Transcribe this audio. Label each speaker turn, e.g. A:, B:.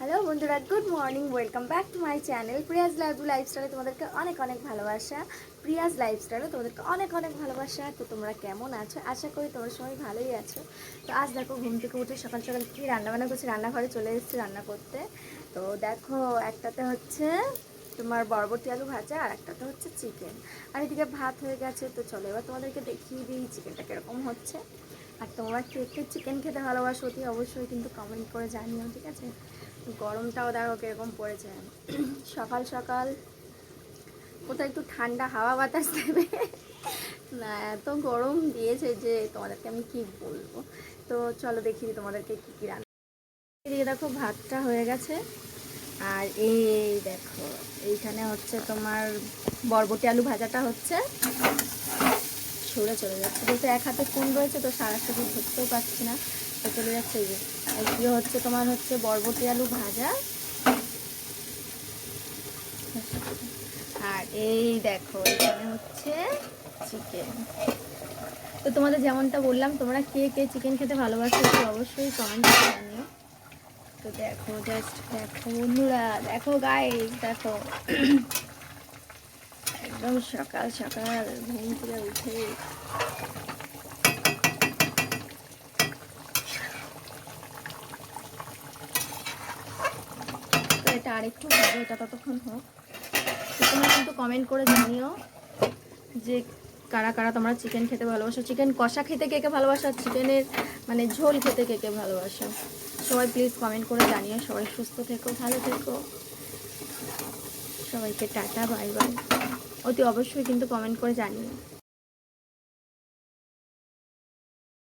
A: Hello বন্ধুরা, good morning, welcome back to my channel Priya's লাইফস্টাইলে তোমাদেরকে অনেক অনেক ভালোবাসা। প্রিয়াজ লাইফস্টাইলে তোমাদেরকে অনেক অনেক ভালোবাসা। তো তোমরা কেমন আছো? আশা করি তোমরা সবাই ভালোই আছো। তো আজ দেখো ঘুম থেকে উঠে সকাল সকাল কী রান্নাবান্না করছি, রান্নাঘরে চলে এসেছি রান্না করতে। তো দেখো, একটাতে হচ্ছে তোমার বরবটি আলু ভাজা, আর একটাতে হচ্ছে চিকেন, আর এদিকে ভাত হয়ে গেছে। তো চলো এবার তোমাদেরকে দেখিয়ে দিই চিকেনটা কীরকম হচ্ছে। আর তোমরা কে কে চিকেন খেতে ভালোবাসো অতি অবশ্যই কিন্তু কমেন্ট করে জানিও, ঠিক আছে? গরমটাও দেখো কীরকম পড়েছে। সকাল সকাল কোথাও একটু ঠান্ডা হাওয়া বাতাস দেবে না, এত গরম দিয়েছে যে তোমাদেরকে আমি কি বলবো। তো চলো দেখিয়ে দিই তোমাদেরকে কী কী রান্না। এদিকে দেখো ভাতটা হয়ে গেছে, আর এই দেখো এইখানে হচ্ছে তোমার বরবটি আলু ভাজাটা হচ্ছে। সরে চলে যাচ্ছে বলতে এক হাতে ফোন রয়েছে, তো সারা সাথে ধরতেও পারছি না, তো চলে যাচ্ছে। এই যে এদিকে হচ্ছে তোমার হচ্ছে বরবটি আলু ভাজা, আর এই দেখো এখানে হচ্ছে চিকেন। তো তোমাদের যেমনটা বললাম, তোমরা কে কে চিকেন খেতে ভালোবাসো তো অবশ্যই কমেন্ট করে জানিও। তো দেখো, জাস্ট দেখো বন্ধুরা, দেখো গাইস, দেখো একদম সকাল সকাল ঘুম থেকে উঠে তো এটা আরেকটু হবে, এটা ততক্ষণ হোক। তো তোমরা কিন্তু কমেন্ট করে জানিও যে কারা কারা তোমরা চিকেন খেতে ভালোবাসো, চিকেন কষা খেতে কে কে ভালোবাসো, আর চিকেনের মানে ঝোল খেতে কে কে ভালোবাসো। সবাই প্লিজ কমেন্ট করে জানিও। সবাই সুস্থ থেকো, ভালো থেকো, সবাইকে টাটা, বাই বাই। অতি অবশ্যই কিন্তু কমেন্ট করে জানিও।